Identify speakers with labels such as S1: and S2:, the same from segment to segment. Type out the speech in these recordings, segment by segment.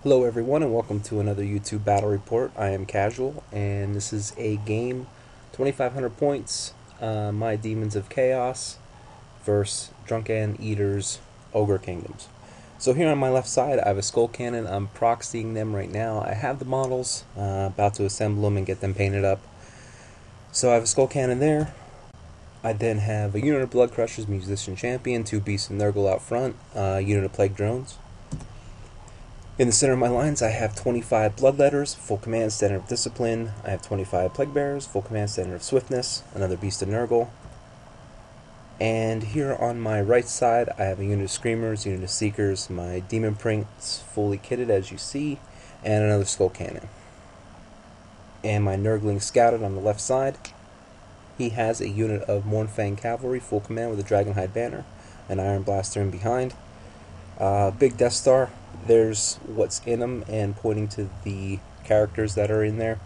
S1: Hello everyone and welcome to another YouTube battle report. I am Kasual and this is a game, 2,500 points, my Daemons of Chaos versus Drunkanteater's Ogre Kingdoms. So here on my left side I have a skull cannon. I'm proxying them right now. I have the models, about to assemble them and get them painted up. So I have a skull cannon there. I then have a unit of Bloodcrushers, Musician Champion, 2 Beasts and Nurgle out front, a unit of Plague Drones. In the center of my lines, I have 25 Bloodletters, full command, standard of Discipline. I have 25 Plaguebearers, full command, standard of Swiftness, another Beast of Nurgle. And here on my right side, I have a unit of Screamers, unit of Seekers, my Demon Prince fully kitted as you see, and another Skull Cannon. And my Nurgling scouted on the left side. He has a unit of Mournfang Cavalry, full command with a Dragonhide banner, an Ironblaster in behind. Big Death Star. There's what's in them and pointing to the characters that are in there.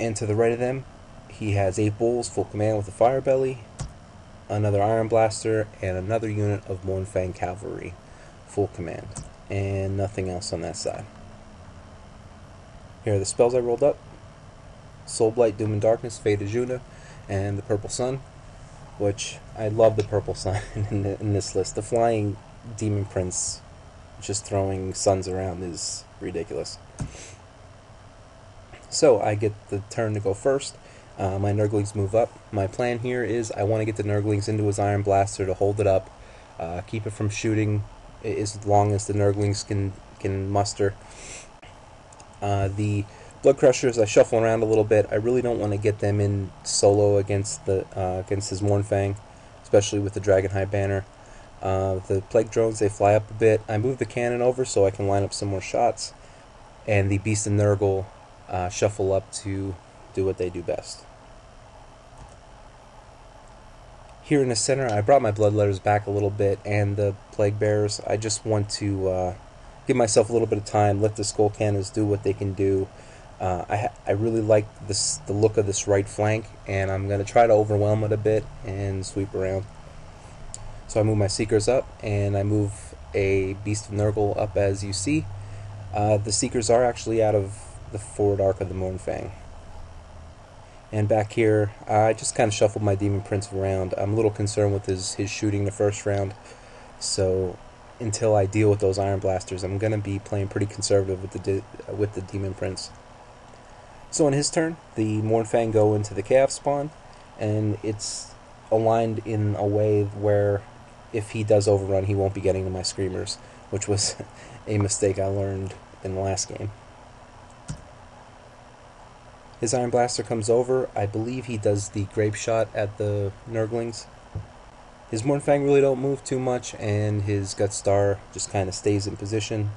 S1: And to the right of them, he has 8 Bulls, full command with a Firebelly, another Ironblaster, and another unit of Mournfang Cavalry, full command. And nothing else on that side. Here are the spells I rolled up. Soul Blight, Doom and Darkness, Fate Ajuna, and the Purple Sun, which I love the Purple Sun in this list. The Flying Demon Prince just throwing suns around is ridiculous. So I get the turn to go first. My Nurglings move up. My plan here is I want to get the Nurglings into his Ironblaster to hold it up, keep it from shooting as long as the Nurglings can muster. The Bloodcrushers I shuffle around a little bit. I really don't want to get them in solo against his Mournfang, especially with the Dragonhide banner. The Plague Drones, they fly up a bit. I move the cannon over so I can line up some more shots. And the Beast and Nurgle shuffle up to do what they do best. Here in the center, I brought my Bloodletters back a little bit and the Plaguebearers. I just want to give myself a little bit of time, let the Skull Cannons do what they can do. I really like the look of this right flank, and I'm going to try to overwhelm it a bit and sweep around. So I move my Seekers up, and I move a Beast of Nurgle up as you see. The Seekers are actually out of the forward arc of the Mournfang. And back here, I just kind of shuffled my Demon Prince around. I'm a little concerned with his shooting the first round, so until I deal with those Ironblasters, I'm going to be playing pretty conservative with the Demon Prince. So on his turn, the Mournfang go into the Chaos spawn, and it's aligned in a way where if he does overrun, he won't be getting to my Screamers, which was a mistake I learned in the last game. His Ironblaster comes over. I believe he does the Grape Shot at the Nurglings. His Mournfang really don't move too much, and his Gut Star just kind of stays in position.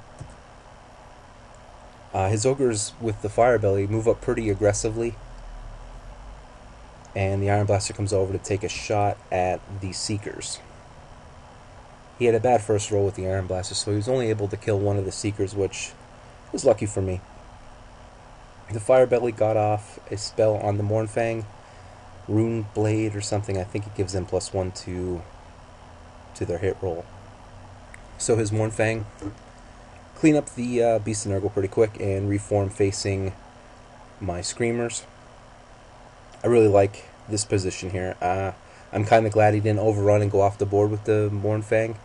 S1: His Ogres with the Firebelly move up pretty aggressively, and the Ironblaster comes over to take a shot at the Seekers. He had a bad first roll with the Ironblaster, so he was only able to kill one of the Seekers, which was lucky for me. The Firebelly got off a spell on the Mournfang, Rune Blade or something. I think it gives them +1 to their hit roll. So his Mournfang clean up the Beast of Nurgle pretty quick and reform facing my Screamers. I really like this position here. I'm kind of glad he didn't overrun and go off the board with the Mournfang,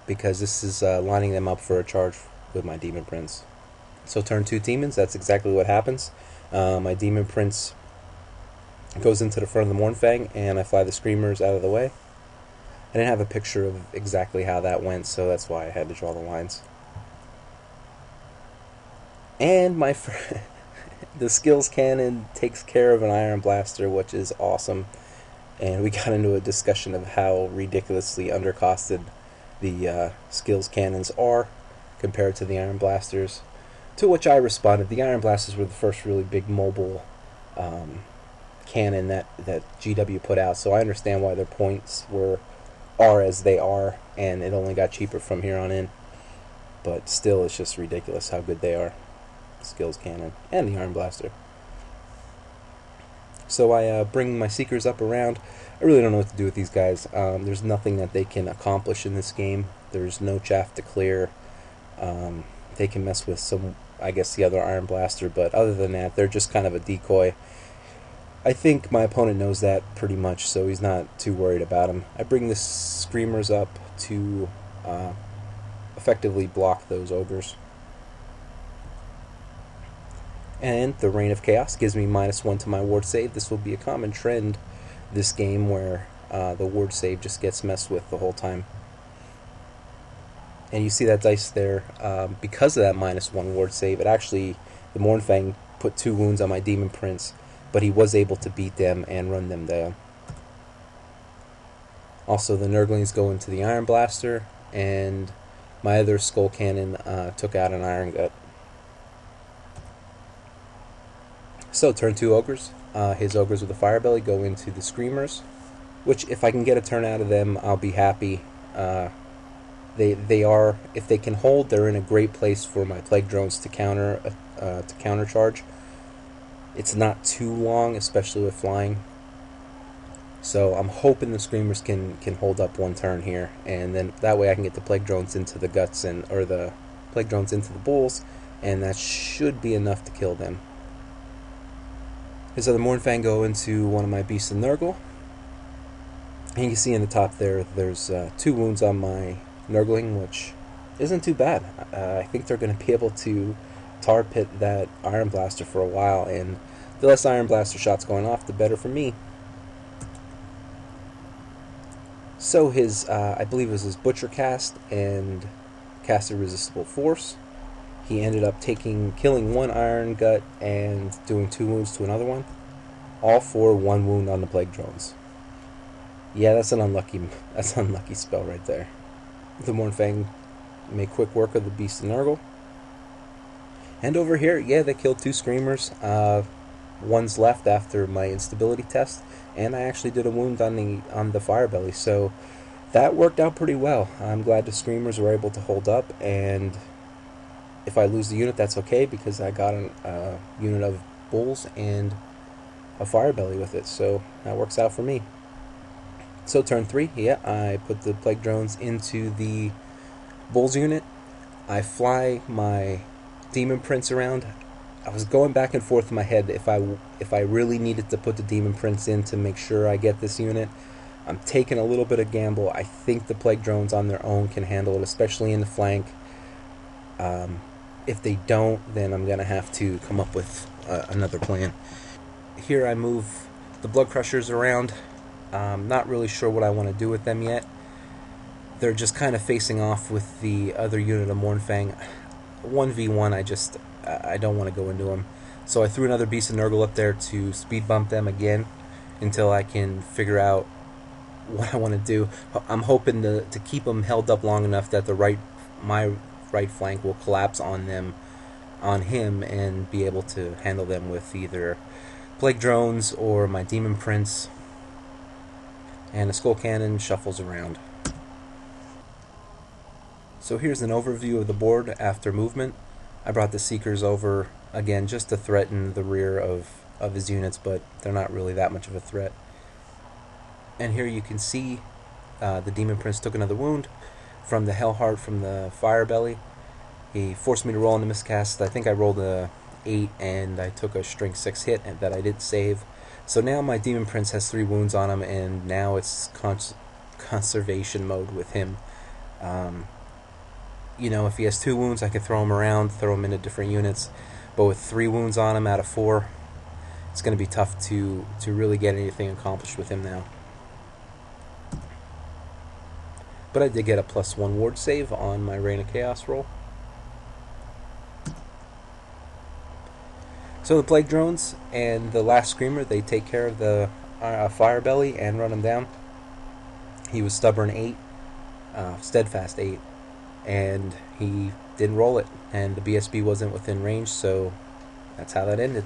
S1: because this is lining them up for a charge with my Demon Prince. So turn 2 Demons, that's exactly what happens. My Demon Prince goes into the front of the Mournfang, and I fly the Screamers out of the way. I didn't have a picture of exactly how that went, so that's why I had to draw the lines. And the Skills Cannon takes care of an Ironblaster, which is awesome. And we got into a discussion of how ridiculously undercosted the Skills Cannons are compared to the Ironblasters. To which I responded, the Ironblasters were the first really big mobile cannon that GW put out, so I understand why their points are as they are, and it only got cheaper from here on in. But still, it's just ridiculous how good they are. Skills Cannon and the Ironblaster. So I bring my Seekers up around. I really don't know what to do with these guys. There's nothing that they can accomplish in this game. There's no chaff to clear. they can mess with some, I guess, the other Ironblaster, but other than that, they're just kind of a decoy. I think my opponent knows that pretty much, so he's not too worried about him. I bring the Screamers up to effectively block those Ogres. And the Reign of Chaos gives me -1 to my ward save. This will be a common trend this game where the ward save just gets messed with the whole time. And you see that dice there, because of that -1 ward save, it actually, the Mournfang put 2 wounds on my Demon Prince, but he was able to beat them and run them down. Also, the Nurglings go into the Ironblaster, and my other Skull Cannon took out an Irongut. So, turn 2 Ogres. His Ogres with the Firebelly go into the Screamers, which, if I can get a turn out of them, I'll be happy. They are, if they can hold, they're in a great place for my Plague Drones to countercharge. It's not too long, especially with flying. So I'm hoping the Screamers can hold up one turn here, and then that way I can get the Plague Drones into the guts or the Plague Drones into the bulls, and that should be enough to kill them. His other Mournfang go into one of my Beasts of Nurgle. And you can see in the top there's 2 wounds on my Nurgling, which isn't too bad. I think they're going to be able to tar pit that Ironblaster for a while, and the less Ironblaster shots going off, the better for me. So his, I believe it was his Butcher cast and cast Irresistible Force. He ended up killing 1 Irongut and doing 2 wounds to another one, all for 1 wound on the Plague Drones. Yeah, that's an unlucky spell right there. The Mournfang made quick work of the Beast of Nurgle. And over here, yeah, they killed 2 Screamers. One's left after my instability test, and I actually did a wound on the Firebelly, so that worked out pretty well. I'm glad the Screamers were able to hold up, and if I lose the unit, that's okay, because I got a unit of Bulls and a Firebelly with it, so that works out for me. So turn 3, yeah, I put the Plague Drones into the Bulls unit. I fly my Demon Prince around. I was going back and forth in my head if I really needed to put the Demon Prince in to make sure I get this unit. I'm taking a little bit of gamble. I think the Plague Drones on their own can handle it, especially in the flank. If they don't, then I'm going to have to come up with another plan. Here I move the Bloodcrushers around. Not really sure what I want to do with them yet. They're just kind of facing off with the other unit of Mournfang. 1v1, I don't want to go into them. So I threw another Beast of Nurgle up there to speed bump them again until I can figure out what I want to do. I'm hoping to keep them held up long enough that my right flank will collapse on him, and be able to handle them with either Plague Drones or my Demon Prince. And the Skull Cannon shuffles around. So here's an overview of the board after movement. I brought the Seekers over, again, just to threaten the rear of his units, but they're not really that much of a threat. And here you can see the Demon Prince took another wound from the hellheart from the Firebelly. He forced me to roll in the miscast. I think I rolled a 8, and I took a strength 6 hit that I did save. So now my Demon Prince has 3 wounds on him, and now it's conservation mode with him. You know, if he has 2 wounds, I could throw him around, throw him into different units. But with 3 wounds on him out of 4, it's going to be tough to really get anything accomplished with him now. But I did get a +1 ward save on my Reign of Chaos roll. So the Plague Drones and the last Screamer, they take care of the Firebelly and run him down. He was stubborn 8, steadfast 8, and he didn't roll it, and the BSB wasn't within range, so that's how that ended,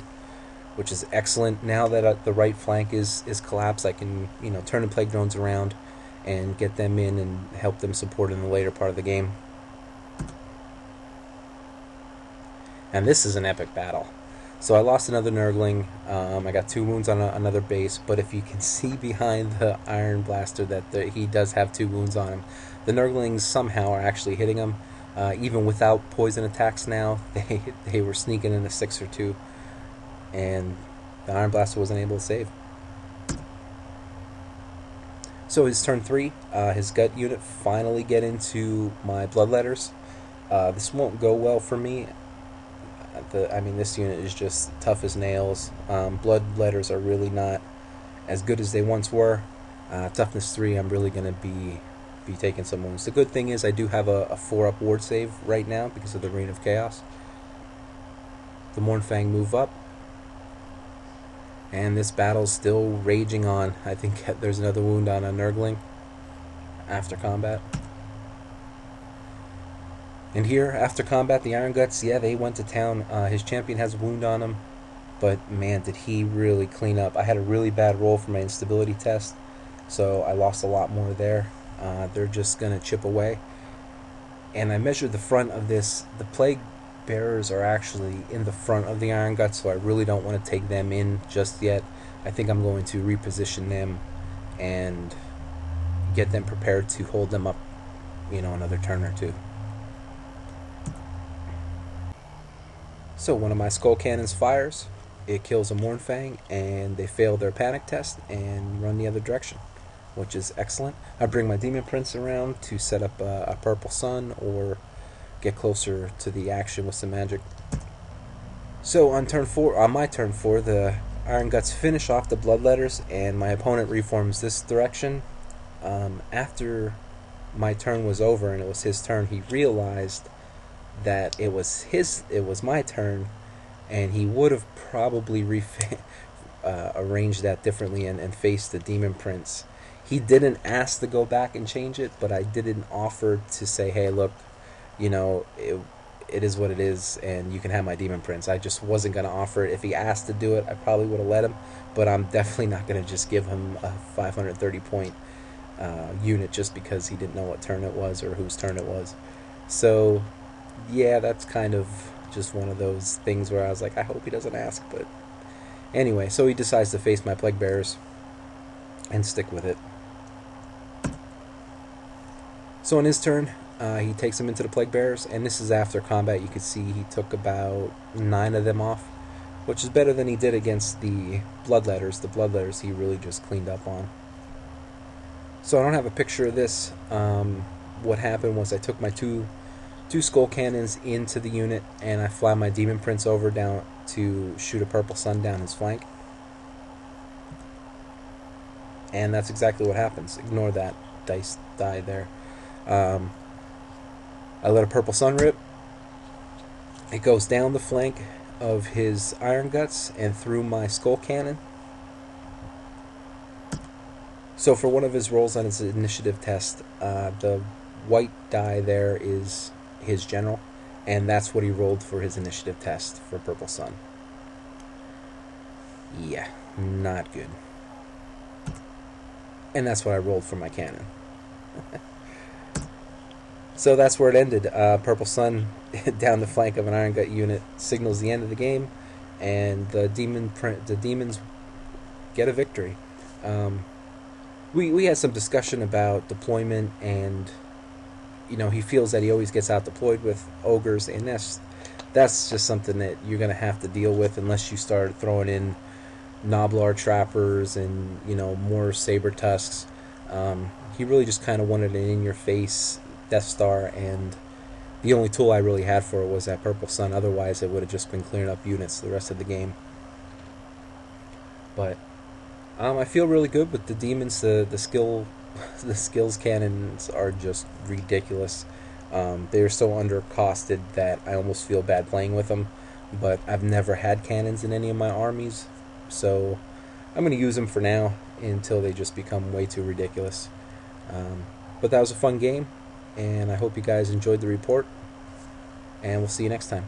S1: which is excellent. Now that the right flank is collapsed, I can turn the Plague Drones around and get them in and help them support in the later part of the game. And this is an epic battle. So I lost another Nurgling. I got 2 wounds on another base, but if you can see behind the Ironblaster that he does have 2 wounds on him. The Nurglings somehow are actually hitting him. Even without poison attacks now, they were sneaking in a 6 or 2, and the Ironblaster wasn't able to save. So his turn 3, his gut unit finally get into my Bloodletters. This won't go well for me. This unit is just tough as nails. Bloodletters are really not as good as they once were. Toughness 3, I'm really going to be taking some wounds. The good thing is I do have a 4-up ward save right now because of the Reign of Chaos. The Mournfang move up. And this battle's still raging on. I think there's another wound on a Nurgling after combat. And here, after combat, the Ironguts, yeah, they went to town. His champion has a wound on him, but man, did he really clean up. I had a really bad roll for my instability test, so I lost a lot more there. They're just going to chip away. And I measured the front of this. The plaguebearers are actually in the front of the Ironguts, so I really don't want to take them in just yet. I think I'm going to reposition them and get them prepared to hold them up, another turn or two. So one of my skull cannons fires. It kills a Mournfang, and they fail their panic test and run the other direction, which is excellent. I bring my Demon Prince around to set up a purple sun or get closer to the action with some magic. So on my turn 4, the Ironguts finish off the Bloodletters, and my opponent reforms this direction. After my turn was over and it was his turn, he realized that it was my turn, and he would have probably arranged that differently and faced the Demon Prince. He didn't ask to go back and change it, but I didn't offer to say, hey, look, it is what it is, and you can have my Demon Prince. I just wasn't going to offer it. If he asked to do it, I probably would have let him, but I'm definitely not going to just give him a 530 point unit just because he didn't know what turn it was or whose turn it was. So yeah, that's kind of just one of those things where I was like, I hope he doesn't ask. But anyway, so he decides to face my plaguebearers and stick with it. So on his turn, he takes them into the plaguebearers, and this is after combat. You can see he took about 9 of them off, which is better than he did against the Bloodletters. The Bloodletters he really just cleaned up on. So I don't have a picture of this. What happened was I took my two skull cannons into the unit, and I fly my Demon Prince over down to shoot a purple sun down his flank. And that's exactly what happens. Ignore that dice die there. I let a purple sun rip. It goes down the flank of his Ironguts and through my skull cannon. So for one of his rolls on his initiative test, the white die there is his general, and that's what he rolled for his initiative test for Purple Sun. Yeah, not good. And that's what I rolled for my cannon. So that's where it ended. Purple Sun down the flank of an Irongut unit signals the end of the game, and the demons get a victory. We had some discussion about deployment, and he feels that he always gets out deployed with ogres, and that's just something that you're gonna have to deal with unless you start throwing in Noblar trappers and more saber tusks. He really just kind of wanted an in-your-face Death Star, and the only tool I really had for it was that Purple Sun. Otherwise, it would have just been clearing up units the rest of the game. But I feel really good with the demons. The skills cannons are just ridiculous. They're so undercosted that I almost feel bad playing with them. But I've never had cannons in any of my armies, so I'm going to use them for now until they just become way too ridiculous. But that was a fun game, and I hope you guys enjoyed the report, and we'll see you next time.